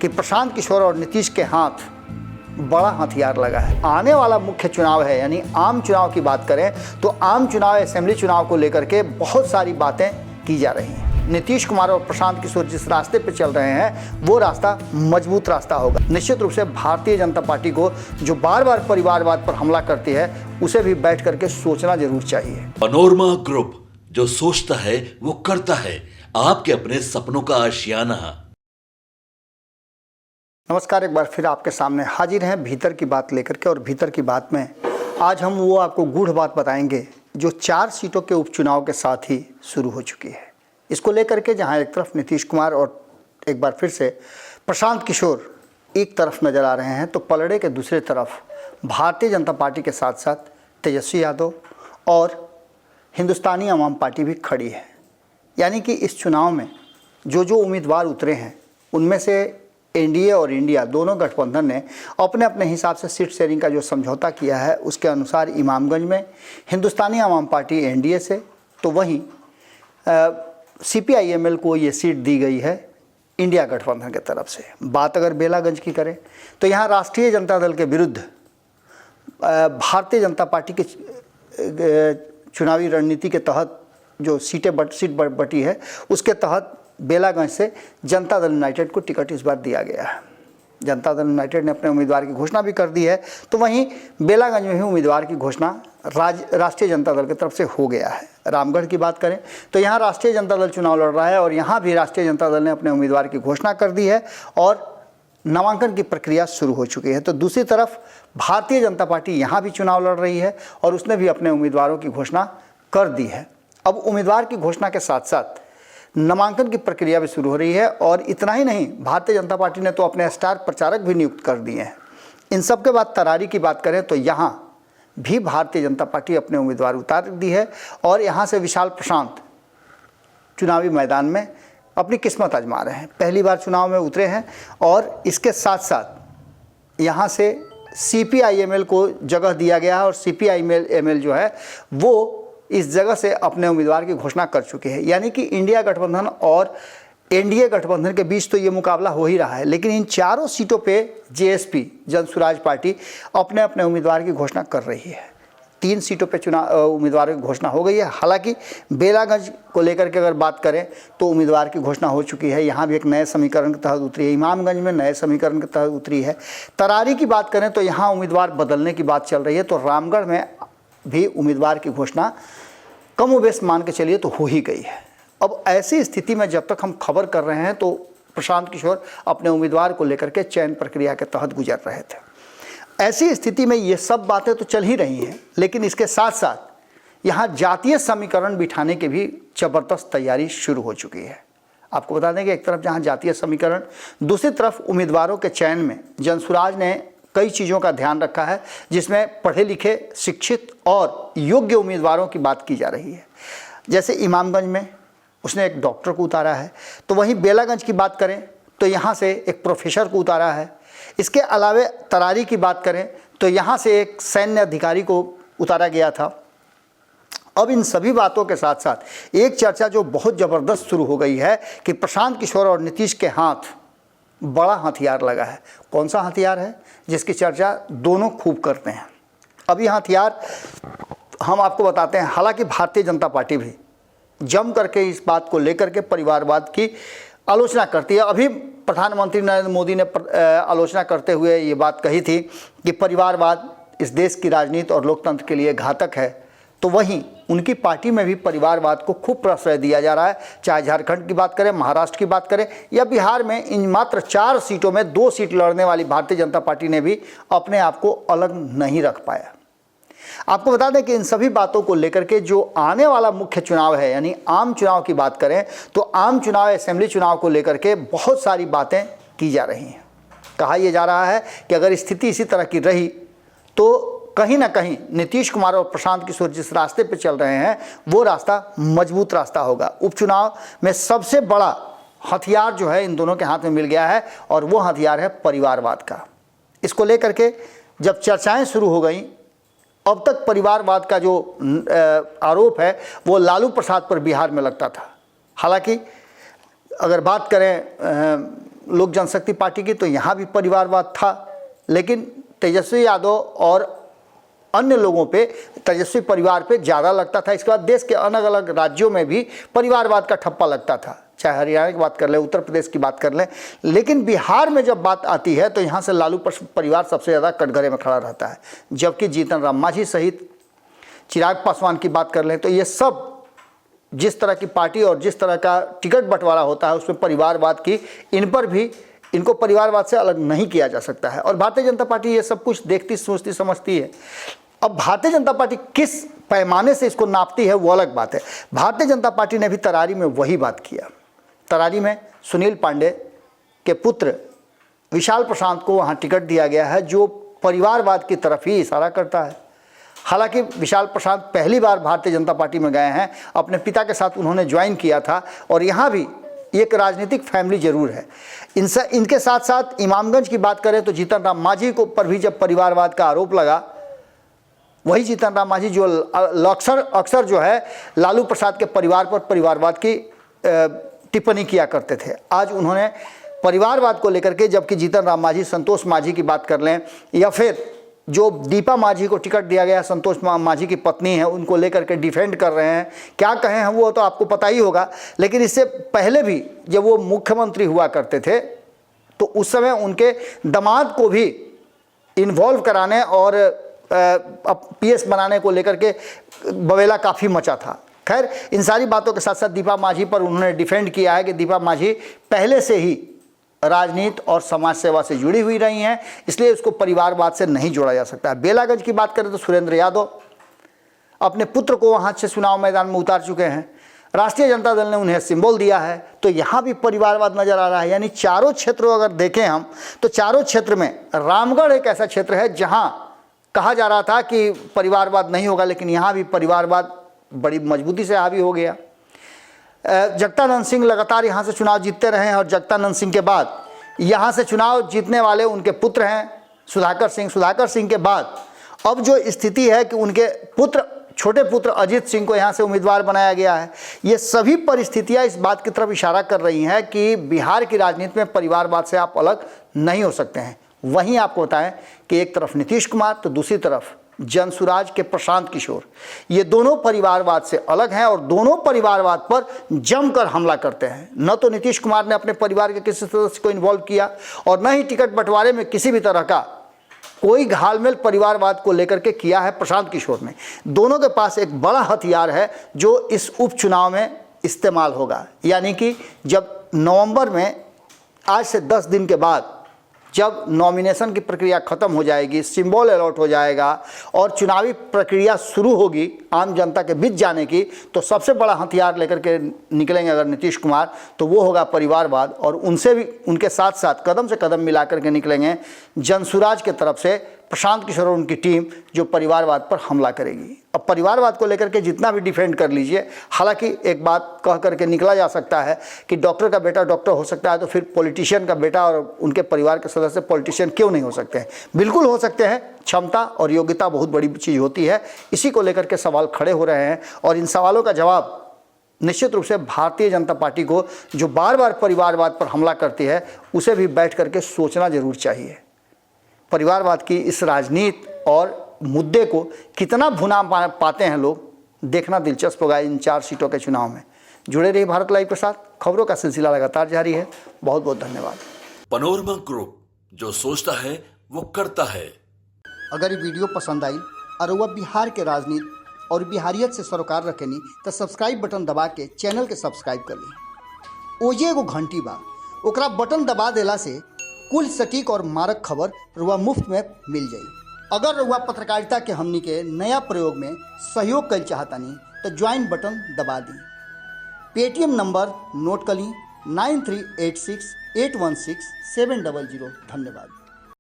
कि प्रशांत किशोर और नीतीश के हाथ बड़ा हथियार लगा है। आने वाला मुख्य चुनाव है, यानी आम चुनाव की बात करें तो आम चुनाव, असेंबली चुनाव को लेकर के बहुत सारी बातें की जा रही हैं। नीतीश कुमार और प्रशांत किशोर जिस रास्ते पर चल रहे हैं वो रास्ता मजबूत रास्ता होगा। निश्चित रूप से भारतीय जनता पार्टी को जो बार बार परिवारवाद पर हमला करती है उसे भी बैठ करके सोचना जरूर चाहिए। पनोरमा ग्रुप, जो सोचता है वो करता है, आपके अपने सपनों का आशियाना। नमस्कार, एक बार फिर आपके सामने हाजिर हैं भीतर की बात लेकर के। और भीतर की बात में आज हम वो आपको गूढ़ बात बताएंगे जो 4 सीटों के उपचुनाव के साथ ही शुरू हो चुकी है। इसको लेकर के जहां एक तरफ नीतीश कुमार और एक बार फिर से प्रशांत किशोर एक तरफ नज़र आ रहे हैं, तो पलड़े के दूसरे तरफ भारतीय जनता पार्टी के साथ साथ तेजस्वी यादव और हिंदुस्तानी अवाम पार्टी भी खड़ी है। यानी कि इस चुनाव में जो उम्मीदवार उतरे हैं उनमें से एनडीए और इंडिया दोनों गठबंधन ने अपने अपने हिसाब से सीट शेयरिंग का जो समझौता किया है उसके अनुसार इमामगंज में हिंदुस्तानी अवाम पार्टी एनडीए से, तो वहीं सीपीआईएमएल को ये सीट दी गई है इंडिया गठबंधन की तरफ से। बात अगर बेलागंज की करें तो यहाँ राष्ट्रीय जनता दल के विरुद्ध भारतीय जनता पार्टी के चुनावी रणनीति के तहत जो सीट बटी है उसके तहत बेलागंज से जनता दल यूनाइटेड को टिकट इस बार दिया गया है। जनता दल यूनाइटेड ने अपने उम्मीदवार की घोषणा भी कर दी है, तो वहीं बेलागंज में भी उम्मीदवार की घोषणा राष्ट्रीय जनता दल की तरफ से हो गया है। रामगढ़ की बात करें तो यहाँ राष्ट्रीय जनता दल चुनाव लड़ रहा है और यहाँ भी राष्ट्रीय जनता दल ने अपने उम्मीदवार की घोषणा कर दी है और नामांकन की प्रक्रिया शुरू हो चुकी है। तो दूसरी तरफ भारतीय जनता पार्टी यहाँ भी चुनाव लड़ रही है और उसने भी अपने उम्मीदवारों की घोषणा कर दी है। अब उम्मीदवार की घोषणा के साथ साथ नामांकन की प्रक्रिया भी शुरू हो रही है और इतना ही नहीं, भारतीय जनता पार्टी ने तो अपने स्टार प्रचारक भी नियुक्त कर दिए हैं। इन सब के बाद तरारी की बात करें तो यहाँ भी भारतीय जनता पार्टी अपने उम्मीदवार उतार दी है और यहाँ से विशाल प्रशांत चुनावी मैदान में अपनी किस्मत आजमा रहे हैं। पहली बार चुनाव में उतरे हैं और इसके साथ साथ यहाँ से सीपीआईएमएल को जगह दिया गया है और सीपीआईएमएल जो है वो इस जगह से अपने उम्मीदवार की घोषणा कर चुके हैं। यानी कि इंडिया गठबंधन और एनडीए गठबंधन के बीच तो ये मुकाबला हो ही रहा है, लेकिन इन चारों सीटों पे जेएसपी जन स्वराज पार्टी अपने अपने उम्मीदवार की घोषणा कर रही है। 3 सीटों पे उम्मीदवार की घोषणा हो गई है। हालांकि बेलागंज को लेकर के अगर बात करें तो उम्मीदवार की घोषणा हो चुकी है, यहाँ भी एक नए समीकरण के तहत उतरी है। इमामगंज में नए समीकरण के तहत उतरी है। तरारी की बात करें तो यहाँ उम्मीदवार बदलने की बात चल रही है। तो रामगढ़ में भी उम्मीदवार की घोषणा कमोबेश मान के चलिए तो हो ही गई है। अब ऐसी स्थिति में जब तक हम खबर कर रहे हैं तो प्रशांत किशोर अपने उम्मीदवार को लेकर के चयन प्रक्रिया के तहत गुजर रहे थे। ऐसी स्थिति में ये सब बातें तो चल ही रही हैं, लेकिन इसके साथ साथ यहाँ जातीय समीकरण बिठाने की भी ज़बरदस्त तैयारी शुरू हो चुकी है। आपको बता दें कि एक तरफ जहाँ जातीय समीकरण, दूसरी तरफ उम्मीदवारों के चयन में जनसुराज ने कई चीज़ों का ध्यान रखा है, जिसमें पढ़े लिखे, शिक्षित और योग्य उम्मीदवारों की बात की जा रही है। जैसे इमामगंज में उसने एक डॉक्टर को उतारा है, तो वहीं बेलागंज की बात करें तो यहाँ से एक प्रोफेसर को उतारा है। इसके अलावे तरारी की बात करें तो यहाँ से एक सैन्य अधिकारी को उतारा गया था। अब इन सभी बातों के साथ साथ एक चर्चा जो बहुत ज़बरदस्त शुरू हो गई है कि प्रशांत किशोर और नीतीश के हाथ बड़ा हथियार लगा है। कौन सा हथियार है जिसकी चर्चा दोनों खूब करते हैं। अब यह हथियार हम आपको बताते हैं। हालांकि भारतीय जनता पार्टी भी जम करके इस बात को लेकर के परिवारवाद की आलोचना करती है। अभी प्रधानमंत्री नरेंद्र मोदी ने आलोचना करते हुए ये बात कही थी कि परिवारवाद इस देश की राजनीति और लोकतंत्र के लिए घातक है। तो वहीं उनकी पार्टी में भी परिवारवाद को खूब प्रश्रय दिया जा रहा है। चाहे झारखंड की बात करें, महाराष्ट्र की बात करें या बिहार में, इन मात्र 4 सीटों में 2 सीट लड़ने वाली भारतीय जनता पार्टी ने भी अपने आप को अलग नहीं रख पाया। आपको बता दें कि इन सभी बातों को लेकर के जो आने वाला मुख्य चुनाव है, यानी आम चुनाव की बात करें तो आम चुनाव, असेंबली चुनाव को लेकर के बहुत सारी बातें की जा रही हैं। कहा यह जा रहा है कि अगर स्थिति इसी तरह की रही तो कहीं ना कहीं नीतीश कुमार और प्रशांत किशोर जिस रास्ते पे चल रहे हैं वो रास्ता मजबूत रास्ता होगा। उपचुनाव में सबसे बड़ा हथियार जो है इन दोनों के हाथ में मिल गया है और वो हथियार है परिवारवाद का। इसको लेकर के जब चर्चाएं शुरू हो गई, अब तक परिवारवाद का जो आरोप है वो लालू प्रसाद पर बिहार में लगता था। हालांकि अगर बात करें लोक जनशक्ति पार्टी की, तो यहाँ भी परिवारवाद था, लेकिन तेजस्वी यादव और अन्य लोगों पे, तेजस्वी परिवार पे ज़्यादा लगता था। इसके बाद देश के अलग अलग राज्यों में भी परिवारवाद का ठप्पा लगता था, चाहे हरियाणा की बात कर लें, उत्तर प्रदेश की बात कर लें। लेकिन बिहार में जब बात आती है तो यहाँ से लालू परिवार सबसे ज़्यादा कटघरे में खड़ा रहता है। जबकि जीतन राम मांझी सहित चिराग पासवान की बात कर लें तो ये सब जिस तरह की पार्टी और जिस तरह का टिकट बंटवारा होता है उसमें परिवारवाद की, इन पर भी इनको परिवारवाद से अलग नहीं किया जा सकता है। और भारतीय जनता पार्टी ये सब कुछ देखती, सोचती, समझती है। अब भारतीय जनता पार्टी किस पैमाने से इसको नापती है वो अलग बात है। भारतीय जनता पार्टी ने भी तरारी में वही बात किया। तरारी में सुनील पांडे के पुत्र विशाल प्रशांत को वहाँ टिकट दिया गया है जो परिवारवाद की तरफ ही इशारा करता है। हालांकि विशाल प्रशांत पहली बार भारतीय जनता पार्टी में गए हैं, अपने पिता के साथ उन्होंने ज्वाइन किया था, और यहाँ भी एक राजनीतिक फैमिली जरूर है। इनके साथ साथ इमामगंज की बात करें तो जीतन राम मांझी को पर भी जब परिवारवाद का आरोप लगा, वही जीतन राम मांझी जो अक्सर जो है लालू प्रसाद के परिवार पर परिवारवाद की टिप्पणी किया करते थे, आज उन्होंने परिवारवाद को लेकर के, जबकि जीतन राम मांझी संतोष मांझी की बात कर लें या फिर जो दीपा मांझी को टिकट दिया गया, संतोष मांझी की पत्नी है, उनको लेकर के डिफेंड कर रहे हैं। क्या कहें हम वो तो आपको पता ही होगा। लेकिन इससे पहले भी जब वो मुख्यमंत्री हुआ करते थे तो उस समय उनके दामाद को भी इन्वॉल्व कराने और पीएस बनाने को लेकर के बवेला काफ़ी मचा था। खैर, इन सारी बातों के साथ साथ दीपा मांझी पर उन्होंने डिफेंड किया है कि दीपा मांझी पहले से ही राजनीति और समाज सेवा से जुड़ी हुई रही हैं, इसलिए उसको परिवारवाद से नहीं जोड़ा जा सकता है। बेलागंज की बात करें तो सुरेंद्र यादव अपने पुत्र को वहाँ से चुनाव मैदान में उतार चुके हैं। राष्ट्रीय जनता दल ने उन्हें सिंबल दिया है, तो यहाँ भी परिवारवाद नजर आ रहा है। यानी चारों क्षेत्रों अगर देखें हम तो चारों क्षेत्र में रामगढ़ एक ऐसा क्षेत्र है जहाँ कहा जा रहा था कि परिवारवाद नहीं होगा, लेकिन यहाँ भी परिवारवाद बड़ी मजबूती से हावी हो गया। जगदानंद सिंह लगातार यहाँ से चुनाव जीतते रहे हैं और जगदानंद सिंह के बाद यहाँ से चुनाव जीतने वाले उनके पुत्र हैं सुधाकर सिंह। सुधाकर सिंह के बाद अब जो स्थिति है कि उनके छोटे पुत्र अजीत सिंह को यहाँ से उम्मीदवार बनाया गया है। ये सभी परिस्थितियाँ इस बात की तरफ इशारा कर रही हैं कि बिहार की राजनीति में परिवारवाद से आप अलग नहीं हो सकते हैं। वहीं आपको बताएं कि एक तरफ नीतीश कुमार तो दूसरी तरफ जनसुराज के प्रशांत किशोर, ये दोनों परिवारवाद से अलग हैं और दोनों परिवारवाद पर जमकर हमला करते हैं। न तो नीतीश कुमार ने अपने परिवार के किसी सदस्य को इन्वॉल्व किया और न ही टिकट बंटवारे में किसी भी तरह का कोई घालमेल परिवारवाद को लेकर के किया है प्रशांत किशोर ने। दोनों के पास एक बड़ा हथियार है जो इस उपचुनाव में इस्तेमाल होगा। यानी कि जब नवंबर में आज से 10 दिन के बाद जब नॉमिनेशन की प्रक्रिया खत्म हो जाएगी, सिंबल अलॉट हो जाएगा और चुनावी प्रक्रिया शुरू होगी आम जनता के बीच जाने की, तो सबसे बड़ा हथियार लेकर के निकलेंगे अगर नीतीश कुमार तो वो होगा परिवारवाद। और उनसे भी उनके साथ साथ कदम से कदम मिला करके निकलेंगे जनसुराज के तरफ से प्रशांत किशोर और उनकी टीम जो परिवारवाद पर हमला करेगी। अब परिवारवाद को लेकर के जितना भी डिफेंड कर लीजिए, हालांकि एक बात कह करके निकला जा सकता है कि डॉक्टर का बेटा डॉक्टर हो सकता है, तो फिर पॉलिटिशियन का बेटा और उनके परिवार के सदस्य पॉलिटिशियन क्यों नहीं हो सकते हैं? बिल्कुल हो सकते हैं। क्षमता और योग्यता बहुत बड़ी चीज़ होती है। इसी को लेकर के सवाल खड़े हो रहे हैं और इन सवालों का जवाब निश्चित रूप से भारतीय जनता पार्टी को, जो बार बार परिवारवाद पर हमला करती है, उसे भी बैठ करके सोचना जरूर चाहिए। परिवारवाद की इस राजनीति और मुद्दे को कितना भुना पाते हैं लोग, देखना दिलचस्प होगा इन 4 सीटों के चुनाव में। जुड़े रहिए भारत लाइव के साथ, खबरों का सिलसिला लगातार जारी है। बहुत बहुत धन्यवाद। पनोरमा ग्रुप, जो सोचता है वो करता है। अगर ये वीडियो पसंद आई और वह बिहार के राजनीति और बिहारियत से सरोकार रखेनी तो सब्सक्राइब बटन दबा के चैनल के सब्सक्राइब कर ली। ओजे एगो घंटी बा, ओकरा बटन दबा देला से कुल सटीक और मारक खबर रुआ मुफ्त में मिल जाई। अगर रुआ पत्रकारिता के हमनी के नया प्रयोग में सहयोग कर चाहतानी तो ज्वाइन बटन दबा दी। पेटीएम नंबर नोट कर ली 9386816700। धन्यवाद।